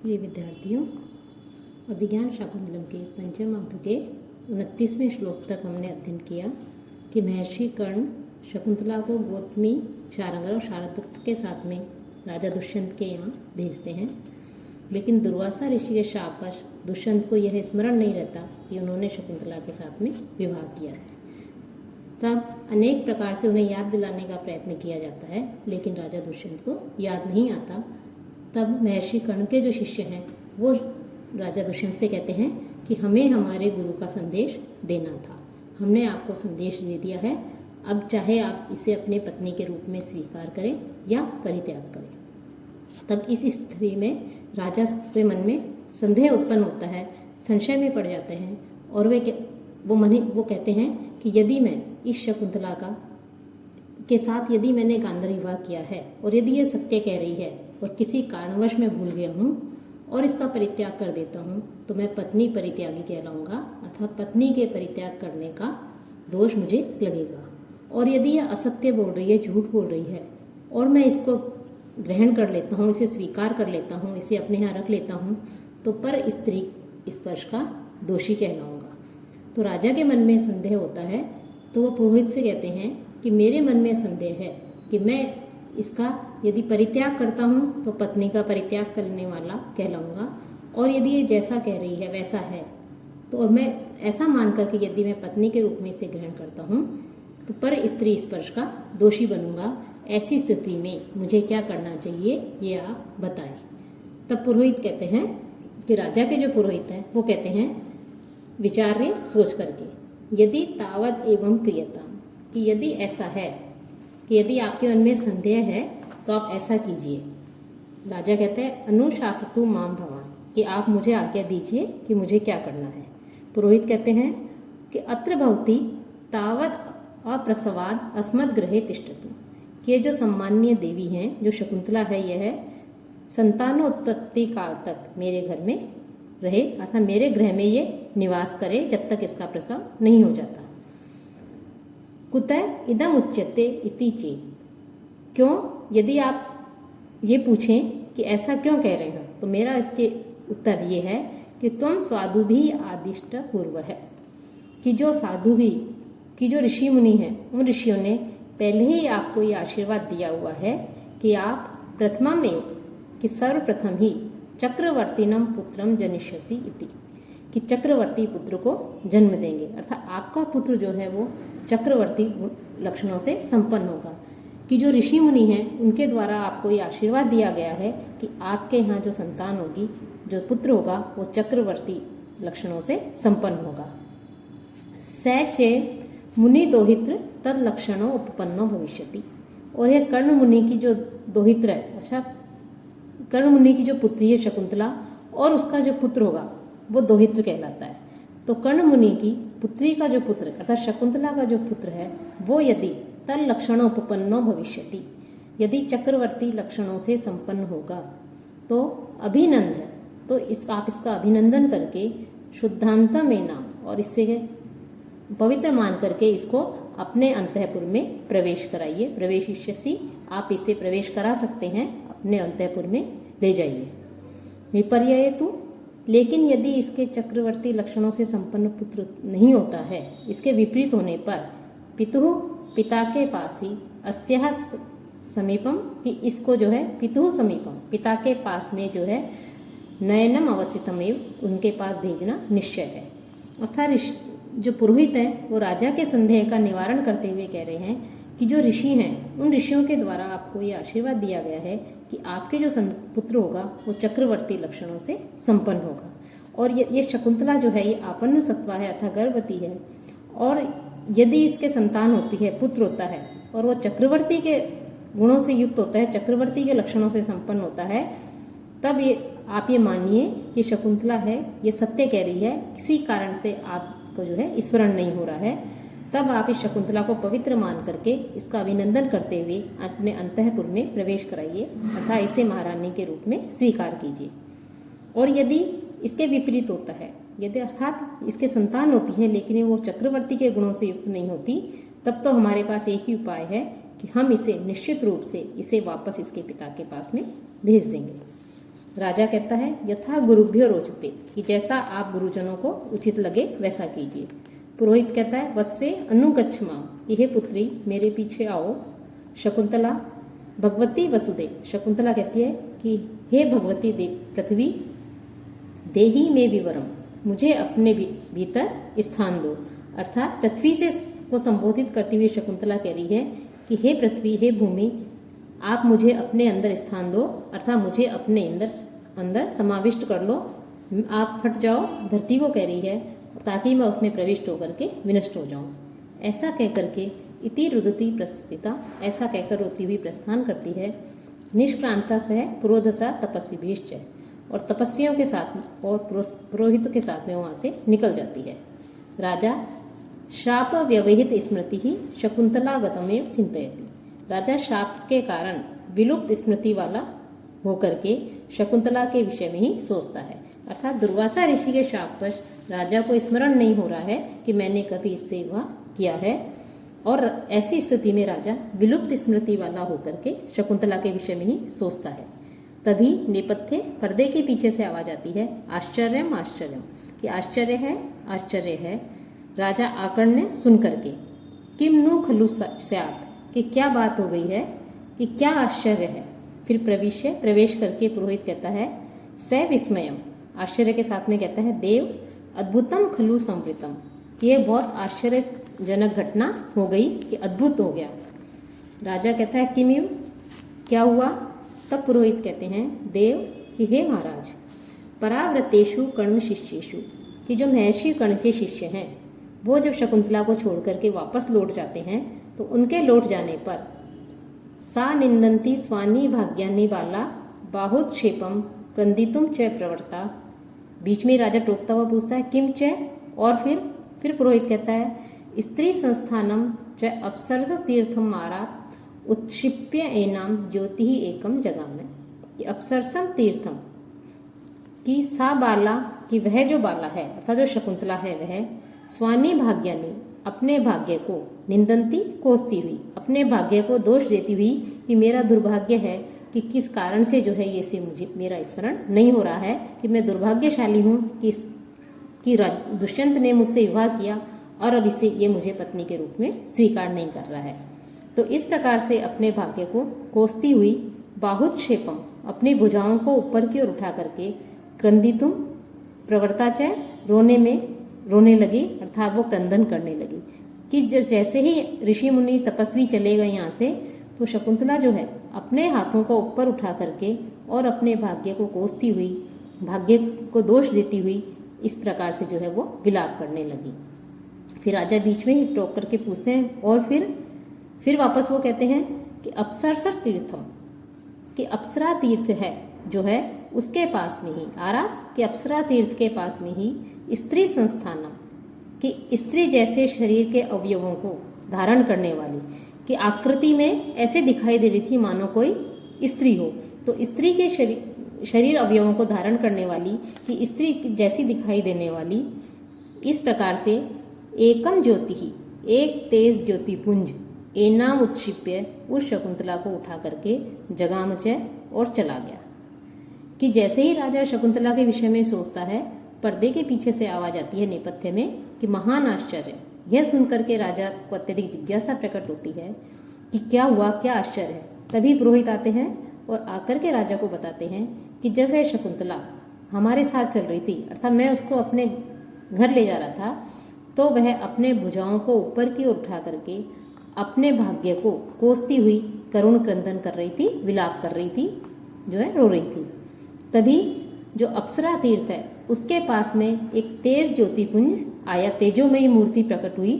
प्रिय विद्यार्थियों, अभिज्ञान शाकुंतलम के पंचम अंक के 29वें श्लोक तक हमने अध्ययन किया कि महर्षि कर्ण शकुंतला को गौतमी, शारंगल और शारदत्त के साथ में राजा दुष्यंत के यहाँ भेजते हैं। लेकिन दुर्वासा ऋषि के शापवश दुष्यंत को यह स्मरण नहीं रहता कि उन्होंने शकुंतला के साथ में विवाह किया है। तब अनेक प्रकार से उन्हें याद दिलाने का प्रयत्न किया जाता है, लेकिन राजा दुष्यंत को याद नहीं आता। तब महर्षि कर्ण के जो शिष्य हैं वो राजा दुष्यंत से कहते हैं कि हमें हमारे गुरु का संदेश देना था, हमने आपको संदेश दे दिया है, अब चाहे आप इसे अपने पत्नी के रूप में स्वीकार करें या परित्याग करें। तब इस स्थिति में राजा के मन में संदेह उत्पन्न होता है, संशय में पड़ जाते हैं और वो कहते हैं कि यदि मैं इस शकुंतला के साथ यदि मैंने गांधर्व विवाह किया है और यदि ये सत्य कह रही है और किसी कारणवश मैं भूल गया हूँ और इसका परित्याग कर देता हूँ तो मैं पत्नी परित्यागी कहलाऊंगा, अर्थात पत्नी के परित्याग करने का दोष मुझे लगेगा। और यदि यह असत्य बोल रही है, झूठ बोल रही है और मैं इसको ग्रहण कर लेता हूँ, इसे स्वीकार कर लेता हूँ, इसे अपने यहाँ रख लेता हूँ तो पर स्त्री स्पर्श का दोषी कहलाऊंगा। तो राजा के मन में संदेह होता है तो वो पुरोहित से कहते हैं कि मेरे मन में संदेह है कि मैं इसका यदि परित्याग करता हूँ तो पत्नी का परित्याग करने वाला कहलाऊंगा, और यदि ये जैसा कह रही है वैसा है तो मैं ऐसा मान करके यदि मैं पत्नी के रूप में इसे ग्रहण करता हूँ तो पर स्त्री स्पर्श का दोषी बनूंगा। ऐसी स्थिति में मुझे क्या करना चाहिए ये आप बताएं। तब पुरोहित कहते हैं कि राजा के जो पुरोहित हैं वो कहते हैं विचार्य सोच करके, यदि तावद एवं क्रियता, कि यदि ऐसा है कि यदि आपके मन में संदेह है तो आप ऐसा कीजिए। राजा कहते हैं अनुशासतु माम भवान, कि आप मुझे आज्ञा दीजिए कि मुझे क्या करना है। पुरोहित कहते हैं कि अत्र भवती तावद अप्रसवाद अस्मद् गृहे तिष्ठतु, कि ये जो सम्माननीय देवी हैं, जो शकुंतला है, यह संतानोत्पत्ति काल तक मेरे घर में रहे, अर्थात मेरे गृह में ये निवास करे जब तक इसका प्रसव नहीं हो जाता। कुतः इदम उच्यते इति चेत, क्यों, यदि आप ये पूछें कि ऐसा क्यों कह रहे हैं तो मेरा इसके उत्तर ये है कि त्वं स्वादु भी आदिष्ट पूर्व है, कि जो साधु भी कि जो ऋषि मुनि हैं उन ऋषियों ने पहले ही आपको ये आशीर्वाद दिया हुआ है कि आप प्रथमा में कि सर्वप्रथम ही चक्रवर्तीनम पुत्रम जनिष्यसि इति, कि चक्रवर्ती पुत्र को जन्म देंगे, अर्थात आपका पुत्र जो है वो चक्रवर्ती लक्षणों से संपन्न होगा। कि जो ऋषि मुनि हैं उनके द्वारा आपको ये आशीर्वाद दिया गया है कि आपके यहाँ जो संतान होगी, जो पुत्र होगा वो चक्रवर्ती लक्षणों से संपन्न होगा। स मुनि दोहित्र तद लक्षणों उपपन्नो भविष्यति, और यह कर्ण मुनि की जो दोहित्र है, अच्छा कर्ण मुनि की जो पुत्री है शकुंतला और उसका जो पुत्र होगा वो दोहित्र कहलाता है। तो कर्ण मुनि की पुत्री का जो पुत्र अर्थात शकुंतला का जो पुत्र है वो यदि तल लक्षणों उपपन्नो भविष्यति, यदि चक्रवर्ती लक्षणों से संपन्न होगा तो अभिनंद है, तो आप इसका अभिनंदन करके शुद्धांत में नाम और इससे पवित्र मान करके इसको अपने अंतःपुर में प्रवेश कराइए। प्रवेशिष्यसि, आप इसे प्रवेश करा सकते हैं, अपने अंतःपुर में ले जाइए। विपर्ययतु, लेकिन यदि इसके चक्रवर्ती लक्षणों से संपन्न पुत्र नहीं होता है, इसके विपरीत होने पर पिता के पास ही अस्याः समीपम, कि इसको जो है पितुः समीपम, पिता के पास में जो है नयनम अवस्थितमेव, उनके पास भेजना निश्चय है। अर्थात जो पुरोहित है वो राजा के संदेह का निवारण करते हुए कह रहे हैं कि जो ऋषि हैं उन ऋषियों के द्वारा आपको ये आशीर्वाद दिया गया है कि आपके जो पुत्र होगा वो चक्रवर्ती लक्षणों से संपन्न होगा। और ये शकुंतला जो है ये आपन्न सत्वा है अर्थात गर्भवती है, और यदि इसके संतान होती है, पुत्र होता है और वो चक्रवर्ती के गुणों से युक्त होता है, चक्रवर्ती के लक्षणों से संपन्न होता है, तब आप ये मानिए कि शकुंतला है ये सत्य कह रही है, किसी कारण से आपको जो है स्मरण नहीं हो रहा है। तब आप इस शकुंतला को पवित्र मान करके इसका अभिनंदन करते हुए अपने अंतःपुर में प्रवेश कराइए, अर्थात इसे महारानी के रूप में स्वीकार कीजिए। और यदि इसके विपरीत होता है, यदि अर्थात इसके संतान होती है लेकिन वो चक्रवर्ती के गुणों से युक्त नहीं होती, तब तो हमारे पास एक ही उपाय है कि हम इसे निश्चित रूप से इसे वापस इसके पिता के पास में भेज देंगे। राजा कहता है यथा गुरुभ्यो रोचते, कि जैसा आप गुरुजनों को उचित लगे वैसा कीजिए। पुरोहित कहता है वत्से अनुगच्छ मां, कि हे पुत्री मेरे पीछे आओ। शकुंतला भगवती वसुदे, शकुंतला कहती है कि हे भगवती पृथ्वी, देही में विवरम, मुझे अपने भीतर स्थान दो। अर्थात पृथ्वी से को संबोधित करती हुई शकुंतला कह रही है कि हे पृथ्वी, हे भूमि, आप मुझे अपने अंदर स्थान दो, अर्थात मुझे अपने अंदर समाविष्ट कर लो। आप फट जाओ, धरती को कह रही है, ताकि मैं उसमें प्रविष्ट होकर के विनष्ट हो जाऊं। ऐसा कह करके इति रुदती प्रस्थिता, ऐसा कहकर रोती हुई प्रस्थान करती है। निष्क्रांता सह पुरोधसा तपस्वी भीष्च, और तपस्वियों के साथ और पुरोहितों के साथ में वहाँ से निकल जाती है। राजा शाप व्यवहित स्मृति ही शकुंतलागतमेव चिंतयति, राजा शाप के कारण विलुप्त स्मृति वाला होकर के शकुंतला के विषय में ही सोचता है। अर्थात दुर्वासा ऋषि के शाप पर राजा को स्मरण नहीं हो रहा है कि मैंने कभी इससे विवाह किया है, और ऐसी स्थिति में राजा विलुप्त स्मृति वाला होकर के शकुंतला के विषय में ही सोचता है। तभी नेपथ्य पर्दे के पीछे से आवाज आती है आश्चर्यम आश्चर्यम, कि आश्चर्य है, आश्चर्य है। राजा आकर्ण्य सुन करके किम नु खलु स्यात्, कि क्या बात हो गई है, कि क्या आश्चर्य है। फिर प्रवेश करके पुरोहित कहता है स विस्मयम, आश्चर्य के साथ में कहता है देव अद्भुतम खलु संवृतम, कि यह बहुत आश्चर्यजनक घटना हो गई, कि अद्भुत हो गया। राजा कहता है किमिव, क्या हुआ। तब पुरोहित कहते हैं देव, कि हे महाराज, पराव्रतेषु कण्व शिष्येषु, कि जो महर्षि कर्ण के शिष्य हैं वो जब शकुंतला को छोड़ करके वापस लौट जाते हैं, तो उनके लौट जाने पर सा निंदन्ति स्वानी भाग्यानि बाला बाहुक्षेपम क्रंदितुम च प्रवर्ता, बीच में राजा टोकता हुआ पूछता है किम च, और फिर पुरोहित कहता है स्त्री संस्थानम च अप्सरस तीर्थम मारात उत्क्षिप्य एनाम ज्योति ही एकम जगाम, कि अप्सरसम तीर्थम, कि सा बाला, कि वह जो बाला है अर्थात जो शकुंतला है वह स्वानी भाग्यानी, अपने भाग्य को, निंदंती कोसती हुई, अपने भाग्य को दोष देती हुई कि मेरा दुर्भाग्य है कि किस कारण से जो है ये से मुझे मेरा स्मरण नहीं हो रहा है, कि मैं दुर्भाग्यशाली हूँ कि दुष्यंत ने मुझसे विवाह किया और अब इसे ये मुझे पत्नी के रूप में स्वीकार नहीं कर रहा है। तो इस प्रकार से अपने भाग्य को कोसती हुई बाहुक्षेपम, अपनी भुजाओं को ऊपर की ओर उठा करके क्रंदितुम प्रवर्ताचय, रोने लगी, अर्थात वो क्रंदन करने लगी। कि जैसे ही ऋषि मुनि तपस्वी चले गए यहाँ से, तो शकुंतला जो है अपने हाथों को ऊपर उठा करके और अपने भाग्य को कोसती हुई, भाग्य को दोष देती हुई, इस प्रकार से जो है वो विलाप करने लगी। फिर राजा बीच में ही टोक करके पूछते हैं, और फिर वापस वो कहते हैं कि अप्सरसर तीर्थम, कि अप्सरा तीर्थ है जो है उसके पास में ही, आरात कि अप्सरा तीर्थ के पास में ही स्त्री संस्थानम, कि स्त्री जैसे शरीर के अवयवों को धारण करने वाली, कि आकृति में ऐसे दिखाई दे रही थी मानो कोई स्त्री हो, तो स्त्री के शरीर अवयवों को धारण करने वाली, कि स्त्री जैसी दिखाई देने वाली, इस प्रकार से एकम ज्योति ही, एक तेज ज्योति पुंज, एनाम उत्क्षिप्य, उस शकुंतला को उठा करके जगामचय और चला गया। कि जैसे ही राजा शकुंतला के विषय में सोचता है, पर्दे के पीछे से आवाज आती है नेपथ्य में कि महान आश्चर्य। यह सुनकर के राजा को अत्यधिक जिज्ञासा प्रकट होती है कि क्या हुआ, क्या आश्चर्य है। तभी पुरोहित आते हैं और आकर के राजा को बताते हैं कि जब वह शकुंतला हमारे साथ चल रही थी, अर्थात मैं उसको अपने घर ले जा रहा था, तो वह अपने भुजाओं को ऊपर की ओर उठा करके अपने भाग्य को कोसती हुई करुण क्रंदन कर रही थी, विलाप कर रही थी, जो है रो रही थी। तभी जो अप्सरा तीर्थ है उसके पास में एक तेज ज्योतिपुंज आया, तेजोमयी मूर्ति प्रकट हुई।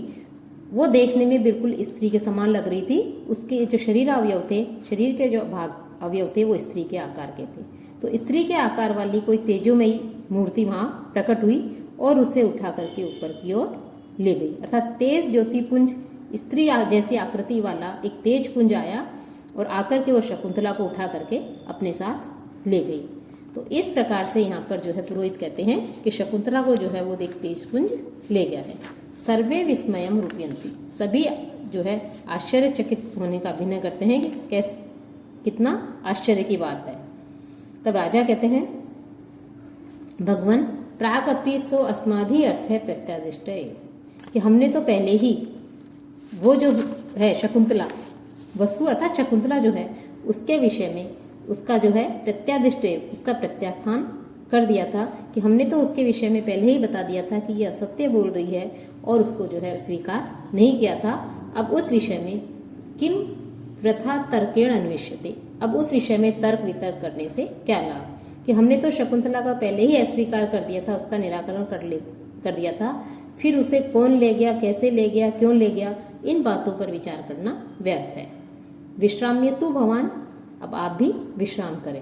वो देखने में बिल्कुल स्त्री के समान लग रही थी। उसके जो शरीर अवयव थे, शरीर के जो भाग अवयव थे वो स्त्री के आकार के थे। तो स्त्री के आकार वाली कोई तेजोमयी मूर्ति वहाँ प्रकट हुई और उसे उठा करके ऊपर की ओर ले गई। अर्थात तेज ज्योतिपुंज, स्त्री जैसी आकृति वाला एक तेज पुंज आया और आकर के वो शकुंतला को उठा करके अपने साथ ले गई। तो इस प्रकार से यहाँ पर जो है पुरोहित कहते हैं कि शकुंतला को जो है वो एक तेज पुंज ले गया है। सर्वे विस्मयम रूपयंती, सभी जो है आश्चर्यचकित होने का अभिनय करते हैं कि कितना आश्चर्य की बात है। तब राजा कहते हैं भगवान प्राग अपि सो अस्माभि अर्थ है प्रत्यादिष्ट, कि हमने तो पहले ही वो जो है शकुंतला वस्तु अर्थात शकुंतला जो है उसके विषय में उसका जो है प्रत्यादिष्ट उसका प्रत्याख्यान कर दिया था, कि हमने तो उसके विषय में पहले ही बता दिया था कि ये असत्य बोल रही है और उसको जो है स्वीकार नहीं किया था। अब उस विषय में किम वृथा तर्केण अन्विष्यते, अब उस विषय में तर्क वितर्क करने से क्या लाभ, कि हमने तो शकुंतला का पहले ही अस्वीकार कर दिया था, उसका निराकरण कर दिया था, फिर उसे कौन ले गया, कैसे ले गया, क्यों ले गया, इन बातों पर विचार करना व्यर्थ है। विश्राम्यतु भवान, अब आप भी विश्राम करें।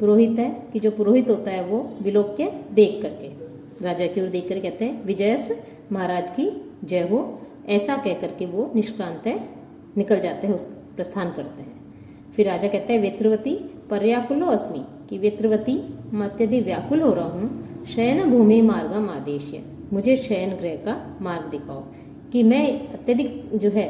पुरोहित है कि जो पुरोहित होता है वो विलोक्य देख करके राजा की ओर देख कर कहते हैं विजयस्व, महाराज की जय हो, ऐसा कह करके वो निष्क्रांत है निकल जाते हैं, उस प्रस्थान करते हैं। फिर राजा कहते हैं वेत्रवती पर्याकुलो अस्मि, कि वेत्रवती मैं अत्यधिक व्याकुल हो रहा हूँ, शयन भूमि मार्गम आदेश्य, मुझे शयन गृह का मार्ग दिखाओ, कि मैं अत्यधिक जो है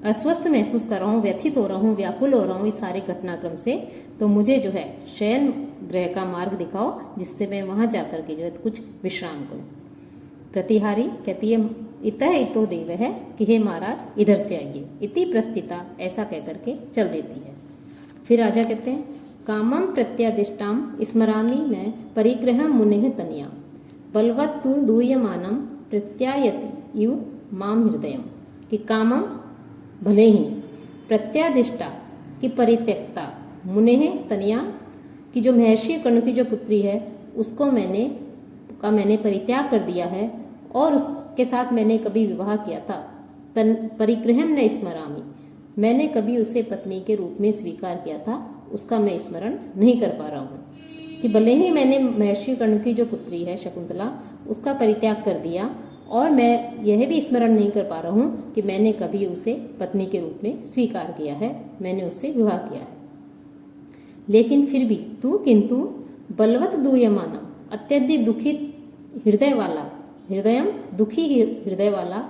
अस्वस्थ महसूस कर रहा हूँ, व्यथित हो रहा हूँ, व्याकुल हो रहा हूँ इस सारे घटनाक्रम से, तो मुझे जो है शयन गृह का मार्ग दिखाओ जिससे मैं वहाँ जाकर के जो है कुछ विश्राम करूँ। प्रतिहारी कहती है इतः इतो देव है, कि हे महाराज इधर से आइए, इति प्रस्थिता, ऐसा कह करके चल देती है। फिर राजा कहते हैं कामम प्रत्यादिष्टाम स्मरामि न परिग्रह मुनेह तनिया, बलवत् तु दूयमानम प्रत्यायति इव माम हृदयम, कि कामम भले ही प्रत्यादिष्टा की परित्यक्ता मुनेह तनिया, कि जो महर्षि कर्ण की जो पुत्री है उसको मैंने परित्याग कर दिया है और उसके साथ मैंने कभी विवाह किया था। तन परिग्रहम न स्मरामि, मैंने कभी उसे पत्नी के रूप में स्वीकार किया था, उसका मैं स्मरण नहीं कर पा रहा हूँ। कि भले ही मैंने महर्षि कर्ण की जो पुत्री है शकुंतला उसका परित्याग कर दिया और मैं यह भी स्मरण नहीं कर पा रहा हूँ कि मैंने कभी उसे पत्नी के रूप में स्वीकार किया है, मैंने उससे विवाह किया है। लेकिन फिर भी तू किंतु बलवत दूयमानम, अत्यधिक दुखित हृदय वाला, हृदयम दुखी हृदय वाला,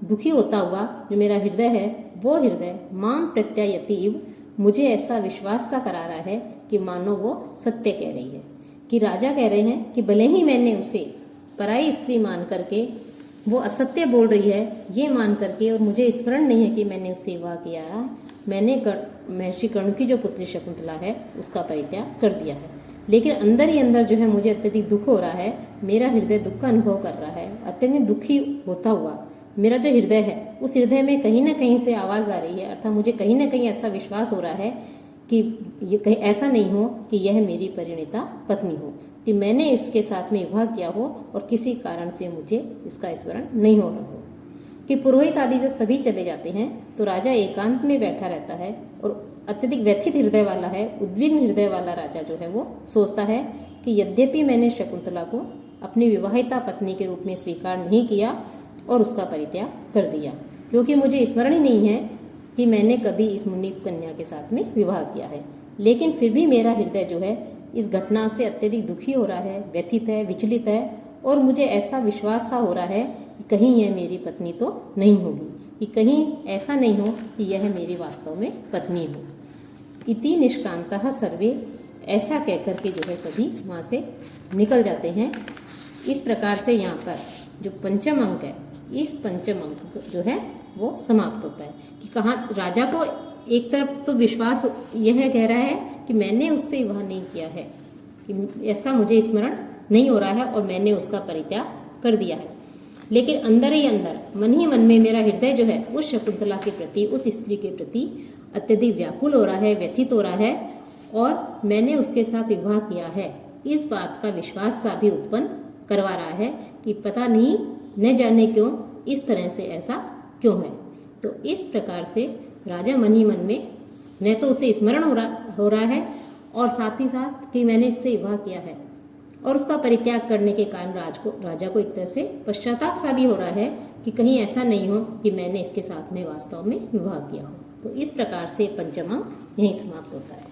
दुखी होता हुआ जो मेरा हृदय है वो हृदय माम प्रत्यायति इव, मुझे ऐसा विश्वास सा करा रहा है कि मानो वो सत्य कह रही है। कि राजा कह रहे हैं कि भले ही मैंने उसे पराई स्त्री मान करके वो असत्य बोल रही है ये मान करके, और मुझे स्मरण नहीं है कि मैंने उससे विवाह किया है, मैंने महर्षि कर्ण की जो पुत्री शकुंतला है उसका परित्याग कर दिया है, लेकिन अंदर ही अंदर जो है मुझे अत्यधिक दुख हो रहा है, मेरा हृदय दुख का अनुभव कर रहा है। अत्यधिक दुखी होता हुआ मेरा जो हृदय है उस हृदय में कहीं ना कहीं से आवाज़ आ रही है, अर्थात मुझे कहीं ना कहीं ऐसा विश्वास हो रहा है कि ये कहीं ऐसा नहीं हो कि यह मेरी परिणीता पत्नी हो, कि मैंने इसके साथ में विवाह किया हो और किसी कारण से मुझे इसका स्मरण नहीं हो रहा हो। कि पुरोहित आदि जब सभी चले जाते हैं तो राजा एकांत में बैठा रहता है और अत्यधिक व्यथित हृदय वाला है, उद्विग्न हृदय वाला राजा जो है वो सोचता है कि यद्यपि मैंने शकुंतला को अपनी विवाहिता पत्नी के रूप में स्वीकार नहीं किया और उसका परित्याग कर दिया, क्योंकि मुझे स्मरण ही नहीं है कि मैंने कभी इस मुनि कन्या के साथ में विवाह किया है, लेकिन फिर भी मेरा हृदय जो है इस घटना से अत्यधिक दुखी हो रहा है, व्यथित है, विचलित है, और मुझे ऐसा विश्वास सा हो रहा है कि कहीं यह मेरी पत्नी तो नहीं होगी, कि कहीं ऐसा नहीं हो कि यह मेरी वास्तव में पत्नी हो। इति निष्क्रांतः सर्वे, ऐसा कह करके जो है सभी वहाँ से निकल जाते हैं। इस प्रकार से यहाँ पर जो पंचम अंक है, इस पंचम अंक जो है वो समाप्त होता है। कि कहाँ राजा को एक तरफ तो विश्वास यह कह रहा है कि मैंने उससे विवाह नहीं किया है, कि ऐसा मुझे स्मरण नहीं हो रहा है और मैंने उसका परित्याग कर दिया है, लेकिन अंदर ही अंदर मन ही मन में मेरा हृदय जो है उस शकुंतला के प्रति, उस स्त्री के प्रति अत्यधिक व्याकुल हो रहा है, व्यथित हो रहा है, और मैंने उसके साथ विवाह किया है, इस बात का विश्वास सा भी उत्पन्न करवा रहा है कि पता नहीं न जाने क्यों इस तरह से ऐसा क्यों है। तो इस प्रकार से राजा मन ही मन में न तो उसे स्मरण हो रहा है और साथ ही साथ कि मैंने इससे विवाह किया है, और उसका परित्याग करने के कारण राजा को एक तरह से पश्चाताप सा भी हो रहा है कि कहीं ऐसा नहीं हो कि मैंने इसके साथ में वास्तव में विवाह किया हो। तो इस प्रकार से पंचम अंक यहीं समाप्त होता है।